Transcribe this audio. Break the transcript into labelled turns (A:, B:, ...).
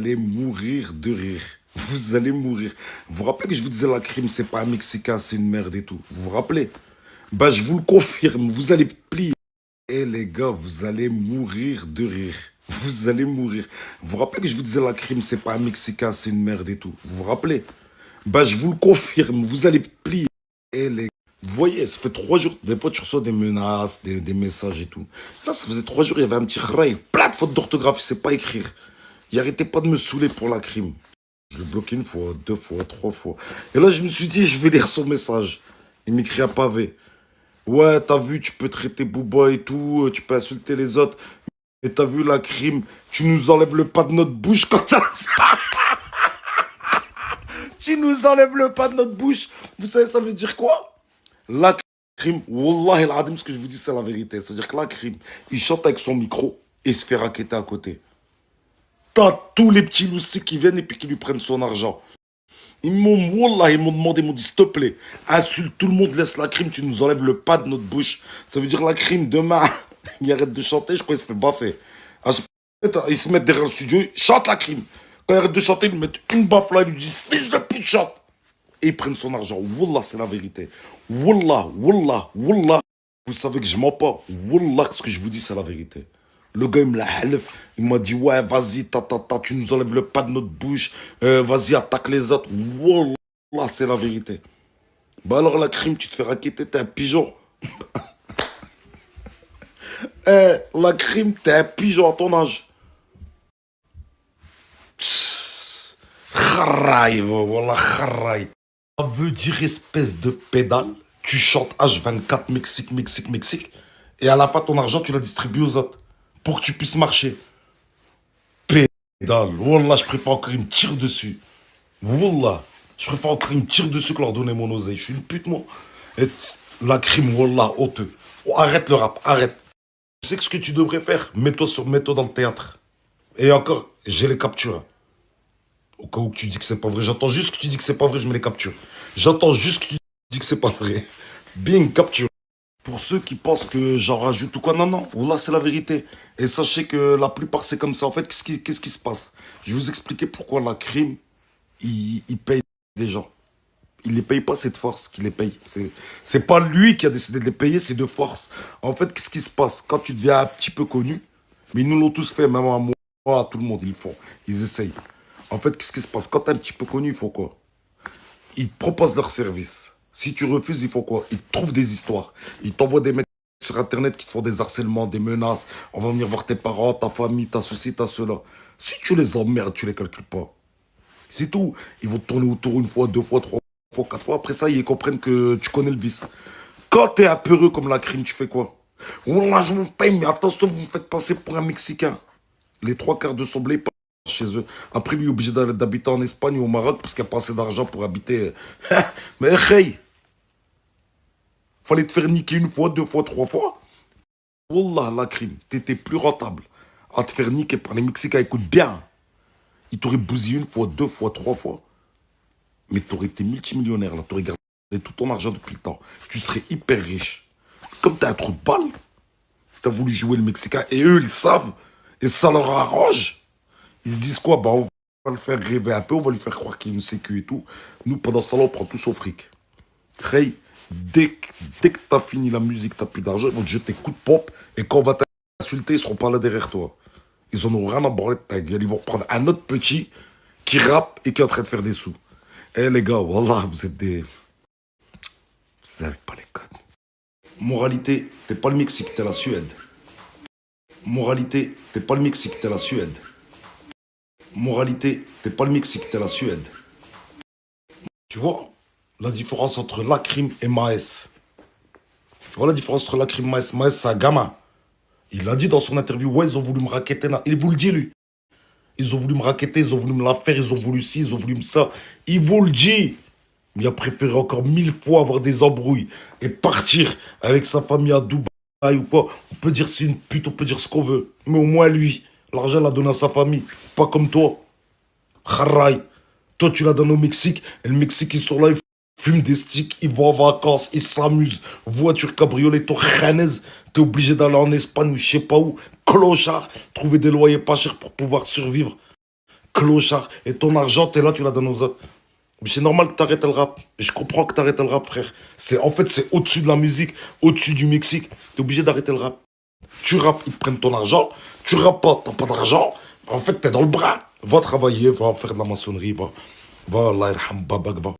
A: allez mourir de rire. Vous allez mourir. Vous vous rappelez que je vous disais la crime, c'est pas un Mexicain, c'est une merde et tout. Vous vous rappelez? Bah, je vous le confirme, vous allez plier. Eh les gars, vous allez mourir de rire. Vous allez mourir. Vous vous rappelez que je vous disais la crime, c'est pas un Mexicain, c'est une merde et tout. Vous vous rappelez? Bah, je vous le confirme, vous allez plier. Eh les gars, vous voyez, ça fait 3 jours, des fois tu reçois des menaces, des messages et tout. Là, ça faisait 3 jours, il y avait un petit rail, plein de fautes d'orthographe, il sait pas écrire. Il arrêtait pas de me saouler pour la crime. Je l'ai bloqué 1 fois, 2 fois, 3 fois. Et là, je me suis dit, je vais lire son message. Il m'écrit un pavé. Ouais, t'as vu, tu peux traiter Booba et tout, tu peux insulter les autres. Mais t'as vu la crime, tu nous enlèves le pas de notre bouche quand t'as ça. Tu nous enlèves le pas de notre bouche. Vous savez, ça veut dire quoi? La crime, Wallah el Adim, ce que je vous dis, c'est la vérité. C'est-à-dire que la crime, il chante avec son micro et se fait raqueter à côté. T'as tous les petits loustiques qui viennent et puis qui lui prennent son argent. Wallah, ils m'ont demandé, ils m'ont dit, s'il te plaît, insulte tout le monde, laisse la crime, tu nous enlèves le pas de notre bouche. Ça veut dire la crime, demain, il arrête de chanter, je crois qu'il se fait baffer. Ils se mettent derrière le studio, ils chantent la crime. Quand il arrête de chanter, ils lui mettent une baffe là, ils lui disent, fils de pute, chante. Et ils prennent son argent. Wallah, c'est la vérité. Wallah, wallah, wallah. Vous savez que je mens pas. Wallah, ce que je vous dis, c'est la vérité. Le gars, il me l'a halef. Il m'a dit, ouais, vas-y, tu nous enlèves le pas de notre bouche. Vas-y, attaque les autres. Wallah, c'est la vérité. Bah alors, la crime, tu te fais raqueter, t'es un pigeon. La crime, t'es un pigeon à ton âge. Kharaï, wallah, kharaï. Ça veut dire espèce de pédale. Tu chantes H24, Mexique, Mexique, Mexique. Et à la fin, ton argent, tu l'as distribué aux autres. Pour que tu puisses marcher. Pédale. Wallah, je préfère encore une tire dessus. Wallah. Je préfère encore une tire dessus que leur donner mon oseille. Je suis une pute, moi. Et la crime, wallah, honteux. Oh, arrête le rap, arrête. Tu sais que ce que tu devrais faire? Mets-toi dans le théâtre. Et encore, j'ai les captures. Au cas où tu dis que c'est pas vrai. J'entends juste que tu dis que c'est pas vrai, je mets les captures. J'entends juste que tu dis que c'est pas vrai. Bing, capture. Pour ceux qui pensent que j'en rajoute ou quoi, non, non, là c'est la vérité. Et sachez que la plupart c'est comme ça. En fait, qu'est-ce qui se passe? Je vais vous expliquer pourquoi la crime, il paye les gens. Il les paye pas, c'est de force qu'il les paye. C'est pas lui qui a décidé de les payer, c'est de force. En fait, qu'est-ce qui se passe? Quand tu deviens un petit peu connu, mais ils nous l'ont tous fait, même à moi, à tout le monde, ils le font. Ils essayent. En fait, qu'est-ce qui se passe? Quand t'es un petit peu connu, il faut quoi? Ils te proposent leur service. Si tu refuses, il faut quoi? Ils te trouvent des histoires. Ils t'envoient des mecs sur Internet qui te font des harcèlements, des menaces. On va venir voir tes parents, ta famille, ta ceci, ta cela. Si tu les emmerdes, tu les calcules pas. C'est tout. Ils vont te tourner autour 1 fois, 2 fois, 3 fois, 4 fois. Après ça, ils comprennent que tu connais le vice. Quand t'es apeureux comme la crime, tu fais quoi? Wallah, je me paye, mais attention, vous me faites passer pour un Mexicain. Les 3 quarts de son blé chez eux. Après, lui, est obligé d'habiter en Espagne ou au Maroc parce qu'il n'y a pas assez d'argent pour habiter. Mais hey, fallait te faire niquer 1 fois, 2 fois, 3 fois. Wallah, la crime, t'étais plus rentable à te faire niquer par les Mexicains. Écoute bien, ils t'auraient bousillé 1 fois, 2 fois, 3 fois. Mais t'aurais été multimillionnaire, là. T'aurais gardé tout ton argent depuis le temps. Tu serais hyper riche. Comme t'as un trou de balle, t'as voulu jouer le Mexicain et eux, ils savent. Et ça leur arrange. Ils se disent quoi? Bah, on va le faire rêver un peu, on va lui faire croire qu'il y a une sécu et tout. Nous, pendant ce temps-là, on prend tout son fric. Hey, dès que t'as fini la musique, t'as plus d'argent, ils vont te jeter coup de pompe. Et quand on va t'insulter, ils seront pas là derrière toi. Ils en ont rien à branler de ta gueule. Ils vont prendre un autre petit qui rappe et qui est en train de faire des sous. Eh les gars, voilà, vous êtes des... Vous avez pas les codes. Moralité, t'es pas le Mexique, t'es la Suède. Moralité, t'es pas le Mexique, t'es la Suède. Moralité, t'es pas le Mexique, t'es la Suède. Tu vois la différence entre la crime et Maes? Tu vois la différence entre la crime et Maes? Maes, c'est un gamin. Il l'a dit dans son interview, ouais, ils ont voulu me raqueter. Il vous le dit, lui. Ils ont voulu me raqueter, ils ont voulu me la faire, ils ont voulu ci, ils ont voulu me ça. Il vous le dit. Il a préféré encore 1000 fois avoir des embrouilles et partir avec sa famille à Dubaï ou quoi. On peut dire c'est une pute, on peut dire ce qu'on veut. Mais au moins lui, l'argent l'a donné à sa famille. Pas comme toi. Kharaï. Toi, tu l'as donné au Mexique. Et le Mexique, ils sont là, ils fument des sticks, ils vont en vacances, ils s'amusent. Voiture cabriolet, toi, Rennes, t'es obligé d'aller en Espagne ou je sais pas où. Clochard, trouver des loyers pas chers pour pouvoir survivre. clochard. Et ton argent, t'es là, tu la donnes aux autres. Mais c'est normal que t'arrêtes le rap. Et je comprends que t'arrêtes le rap, frère. En fait, c'est au-dessus de la musique, au-dessus du Mexique. T'es obligé d'arrêter le rap. Tu rappes, ils te prennent ton argent. Tu rappes pas, t'as pas d'argent. En fait, t'es dans le bras. Va travailler, va faire de la maçonnerie, va. Va, Allah yarham babak, va.